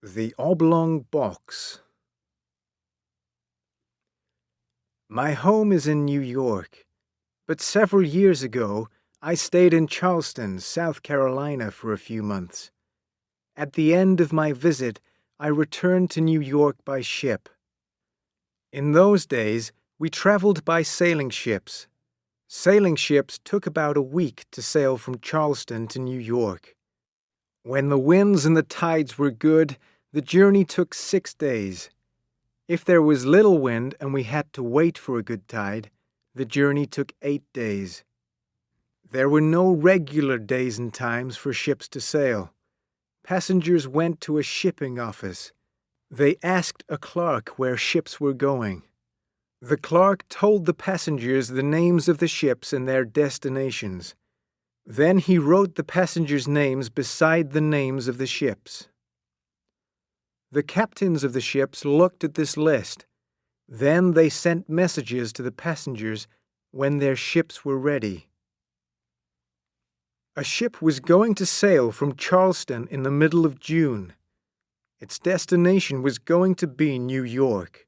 The Oblong Box. My home is in New York, but several years ago I stayed in Charleston, South Carolina for a few months. At the end of my visit, I returned to New York by ship. In those days, we traveled by sailing ships. Sailing ships took about a week to sail from Charleston to New York. When the winds and the tides were good, the journey took 6 days. If there was little wind and we had to wait for a good tide, the journey took 8 days. There were no regular days and times for ships to sail. Passengers went to a shipping office. They asked a clerk where ships were going. The clerk told the passengers the names of the ships and their destinations. Then he wrote the passengers' names beside the names of the ships. The captains of the ships looked at this list. Then they sent messages to the passengers when their ships were ready. A ship was going to sail from Charleston in the middle of June. Its destination was going to be New York.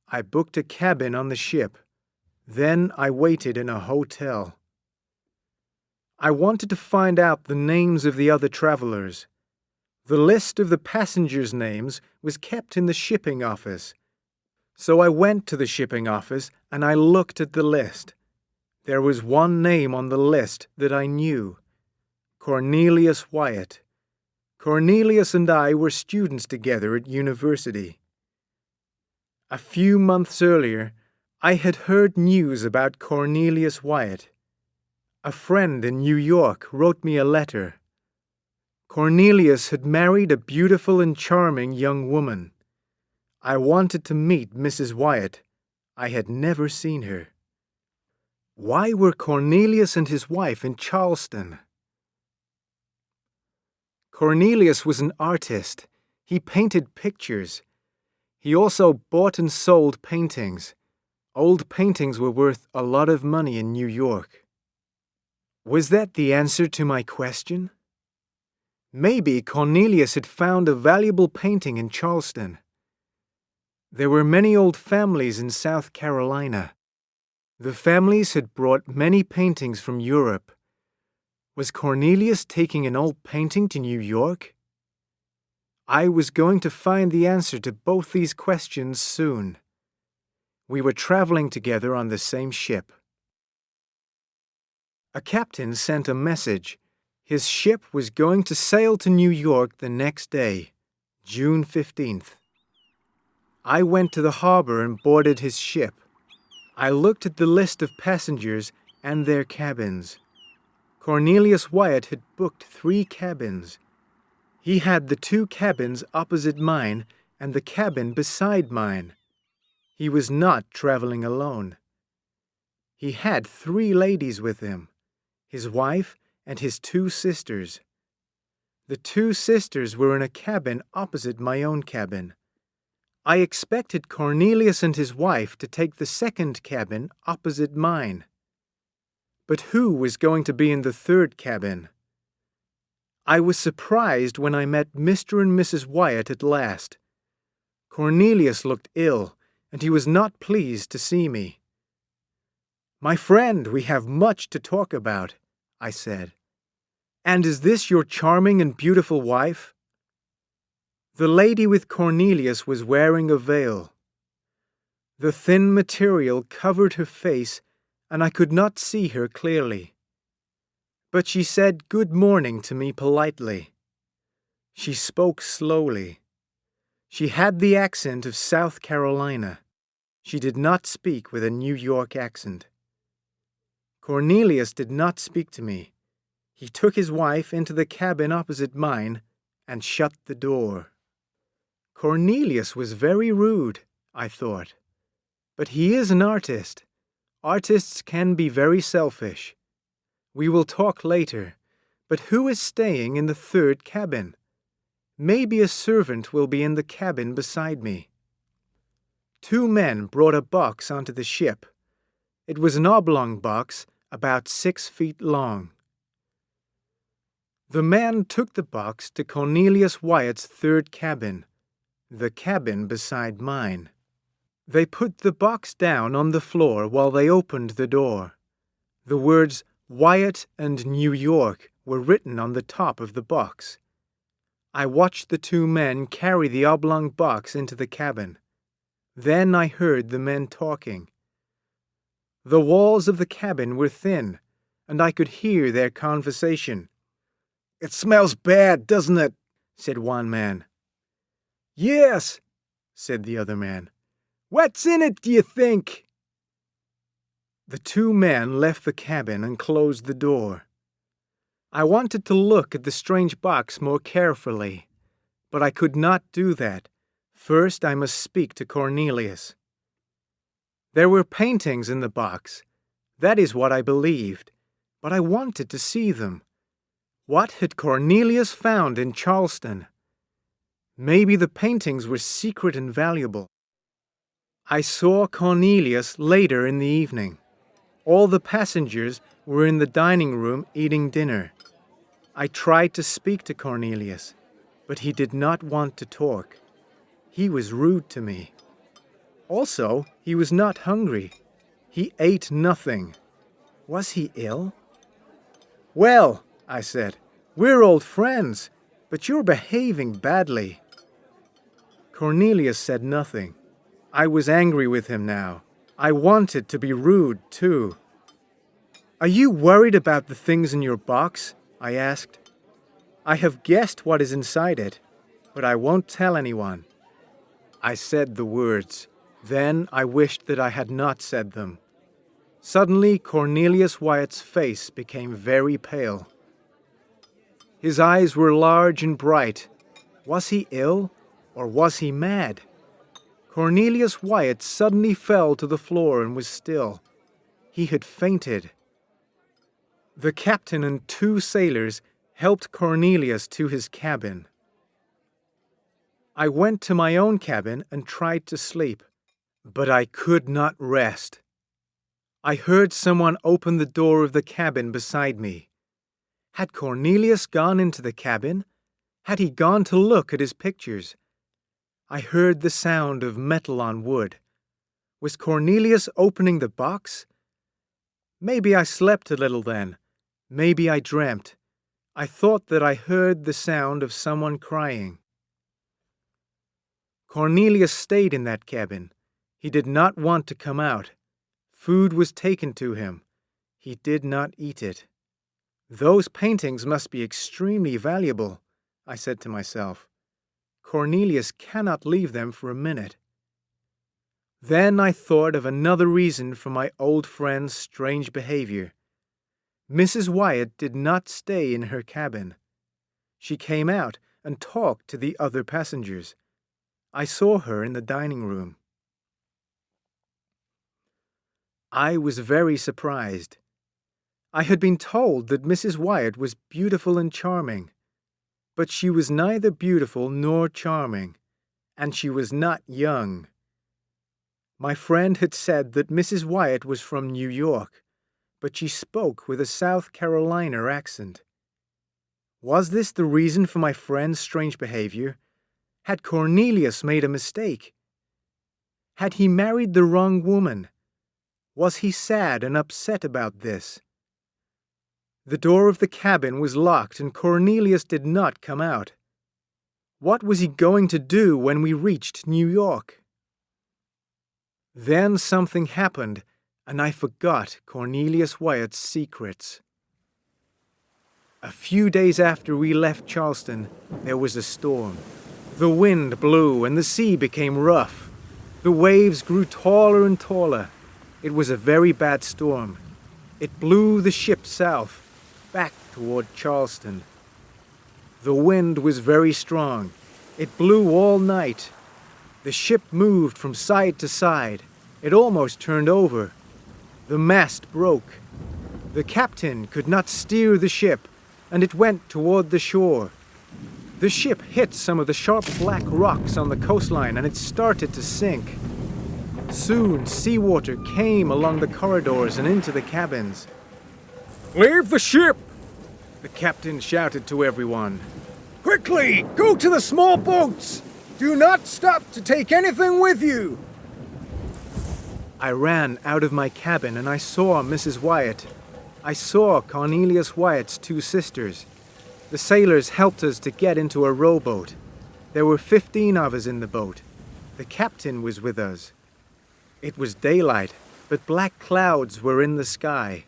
I booked a cabin on the ship. Then I waited in a hotel. I wanted to find out the names of the other travelers. The list of the passengers' names was kept in the shipping office. So I went to the shipping office and I looked at the list. There was one name on the list that I knew: Cornelius Wyatt. Cornelius and I were students together at university. A few months earlier, I had heard news about Cornelius Wyatt. A friend in New York wrote me a letter. Cornelius had married a beautiful and charming young woman. I wanted to meet Mrs. Wyatt. I had never seen her. Why were Cornelius and his wife in Charleston? Cornelius was an artist. He painted pictures. He also bought and sold paintings. Old paintings were worth a lot of money in New York. Was that the answer to my question? Maybe Cornelius had found a valuable painting in Charleston. There were many old families in South Carolina. The families had brought many paintings from Europe. Was Cornelius taking an old painting to New York? I was going to find the answer to both these questions soon. We were traveling together on the same ship. A captain sent a message. His ship was going to sail to New York the next day, June 15th. I went to the harbor and boarded his ship. I looked at the list of passengers and their cabins. Cornelius Wyatt had booked 3 cabins. He had the 2 cabins opposite mine and the cabin beside mine. He was not traveling alone. He had 3 ladies with him: his wife and his 2 sisters. The 2 sisters were in a cabin opposite my own cabin. I expected Cornelius and his wife to take the second cabin opposite mine. But who was going to be in the 3rd cabin? I was surprised when I met Mr. and Mrs. Wyatt at last. Cornelius looked ill, and he was not pleased to see me. "My friend, we have much to talk about," I said. "And is this your charming and beautiful wife?" The lady with Cornelius was wearing a veil. The thin material covered her face, and I could not see her clearly. But she said good morning to me politely. She spoke slowly. She had the accent of South Carolina. She did not speak with a New York accent. Cornelius did not speak to me. He took his wife into the cabin opposite mine and shut the door. Cornelius was very rude, I thought. But he is an artist. Artists can be very selfish. We will talk later, but who is staying in the 3rd cabin? Maybe a servant will be in the cabin beside me. 2 men brought a box onto the ship. It was an oblong box about 6 feet long. The man took the box to Cornelius Wyatt's third cabin, the cabin beside mine. They put the box down on the floor while they opened the door. The words Wyatt and New York were written on the top of the box. I watched the two men carry the oblong box into the cabin. Then I heard the men talking. The walls of the cabin were thin, and I could hear their conversation. "It smells bad, doesn't it?" said one man. "Yes," said the other man. "What's in it, do you think?" The two men left the cabin and closed the door. I wanted to look at the strange box more carefully, but I could not do that. First, I must speak to Cornelius. There were paintings in the box. That is what I believed, but I wanted to see them. What had Cornelius found in Charleston? Maybe the paintings were secret and valuable. I saw Cornelius later in the evening. All the passengers were in the dining room eating dinner. I tried to speak to Cornelius, but he did not want to talk. He was rude to me. Also, he was not hungry. He ate nothing. Was he ill? "Well," I said, "we're old friends, but you're behaving badly." Cornelius said nothing. I was angry with him now. I wanted to be rude, too. "Are you worried about the things in your box?" I asked. "I have guessed what is inside it, but I won't tell anyone." I said the words. Then I wished that I had not said them. Suddenly, Cornelius Wyatt's face became very pale. His eyes were large and bright. Was he ill, or was he mad? Cornelius Wyatt suddenly fell to the floor and was still. He had fainted. The captain and two sailors helped Cornelius to his cabin. I went to my own cabin and tried to sleep, but I could not rest. I heard someone open the door of the cabin beside me. Had Cornelius gone into the cabin? Had he gone to look at his pictures? I heard the sound of metal on wood. Was Cornelius opening the box? Maybe I slept a little then. Maybe I dreamt. I thought that I heard the sound of someone crying. Cornelius stayed in that cabin. He did not want to come out. Food was taken to him. He did not eat it. Those paintings must be extremely valuable, I said to myself. Cornelius cannot leave them for a minute. Then I thought of another reason for my old friend's strange behavior. Mrs. Wyatt did not stay in her cabin. She came out and talked to the other passengers. I saw her in the dining room. I was very surprised. I had been told that Mrs. Wyatt was beautiful and charming, but she was neither beautiful nor charming, and she was not young. My friend had said that Mrs. Wyatt was from New York, but she spoke with a South Carolina accent. Was this the reason for my friend's strange behavior? Had Cornelius made a mistake? Had he married the wrong woman? Was he sad and upset about this? The door of the cabin was locked and Cornelius did not come out. What was he going to do when we reached New York? Then something happened, and I forgot Cornelius Wyatt's secrets. A few days after we left Charleston, there was a storm. The wind blew and the sea became rough. The waves grew taller and taller. It was a very bad storm. It blew the ship south, back toward Charleston. The wind was very strong. It blew all night. The ship moved from side to side. It almost turned over. The mast broke. The captain could not steer the ship, and it went toward the shore. The ship hit some of the sharp black rocks on the coastline, and it started to sink. Soon, seawater came along the corridors and into the cabins. "Leave the ship!" The captain shouted to everyone. "Quickly, go to the small boats! Do not stop to take anything with you!" I ran out of my cabin and I saw Mrs. Wyatt. I saw Cornelius Wyatt's 2 sisters. The sailors helped us to get into a rowboat. There were 15 of us in the boat. The captain was with us. It was daylight, but black clouds were in the sky.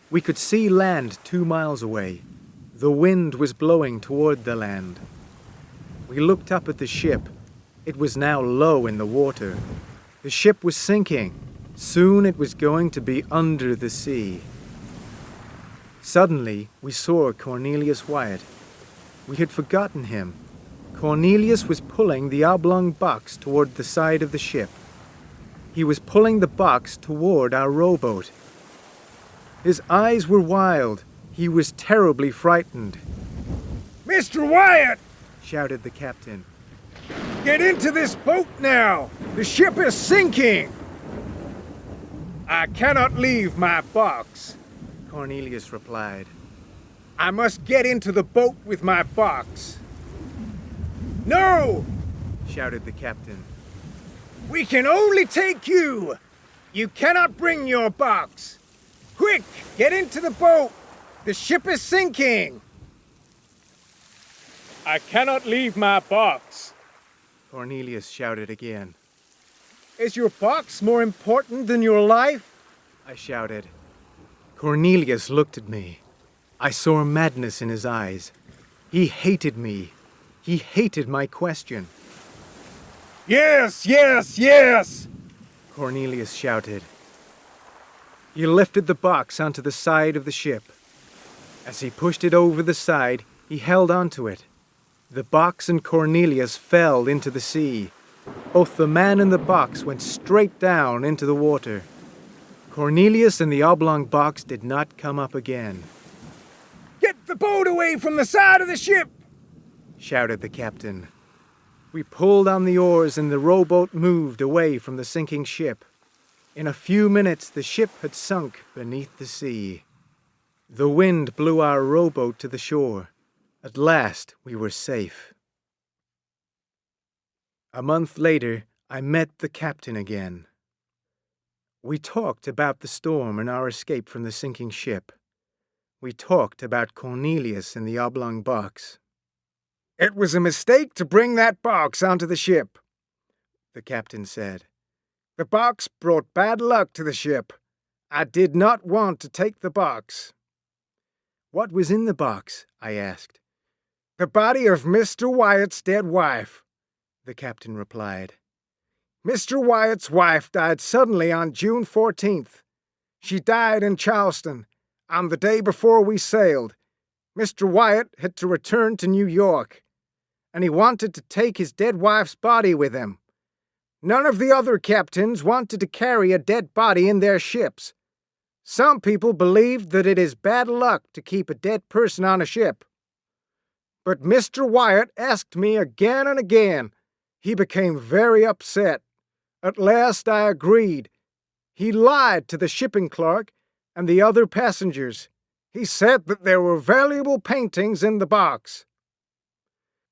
We could see land 2 miles away. The wind was blowing toward the land. We looked up at the ship. It was now low in the water. The ship was sinking. Soon it was going to be under the sea. Suddenly, we saw Cornelius Wyatt. We had forgotten him. Cornelius was pulling the oblong box toward the side of the ship. He was pulling the box toward our rowboat. His eyes were wild. He was terribly frightened. "Mr. Wyatt!" shouted the captain. "Get into this boat now! The ship is sinking!" "I cannot leave my box," Cornelius replied. "I must get into the boat with my box." "No!" shouted the captain. "We can only take you! You cannot bring your box! Quick, get into the boat! The ship is sinking!" "I cannot leave my box," Cornelius shouted again. "Is your box more important than your life?" I shouted. Cornelius looked at me. I saw madness in his eyes. He hated me. He hated my question. "Yes, yes, yes!" Cornelius shouted. He lifted the box onto the side of the ship. As he pushed it over the side, he held onto it. The box and Cornelius fell into the sea. Both the man and the box went straight down into the water. Cornelius and the oblong box did not come up again. "Get the boat away from the side of the ship!" shouted the captain. We pulled on the oars and the rowboat moved away from the sinking ship. In a few minutes the ship had sunk beneath the sea. The wind blew our rowboat to the shore. At last we were safe. A month later, I met the captain again. We talked about the storm and our escape from the sinking ship. We talked about Cornelius and the oblong box. "It was a mistake to bring that box onto the ship," the captain said. "The box brought bad luck to the ship. I did not want to take the box." "What was in the box?" I asked. "The body of Mr. Wyatt's dead wife," the captain replied. "Mr. Wyatt's wife died suddenly on June 14th. She died in Charleston on the day before we sailed. Mr. Wyatt had to return to New York, and he wanted to take his dead wife's body with him. None of the other captains wanted to carry a dead body in their ships. Some people believed that it is bad luck to keep a dead person on a ship. But Mr. Wyatt asked me again and again. He became very upset. At last I agreed. He lied to the shipping clerk and the other passengers. He said that there were valuable paintings in the box."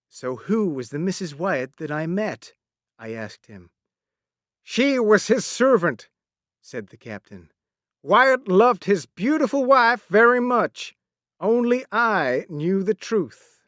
"So who was the Mrs. Wyatt that I met?" I asked him. "She was his servant," said the captain. "Wyatt loved his beautiful wife very much. Only I knew the truth."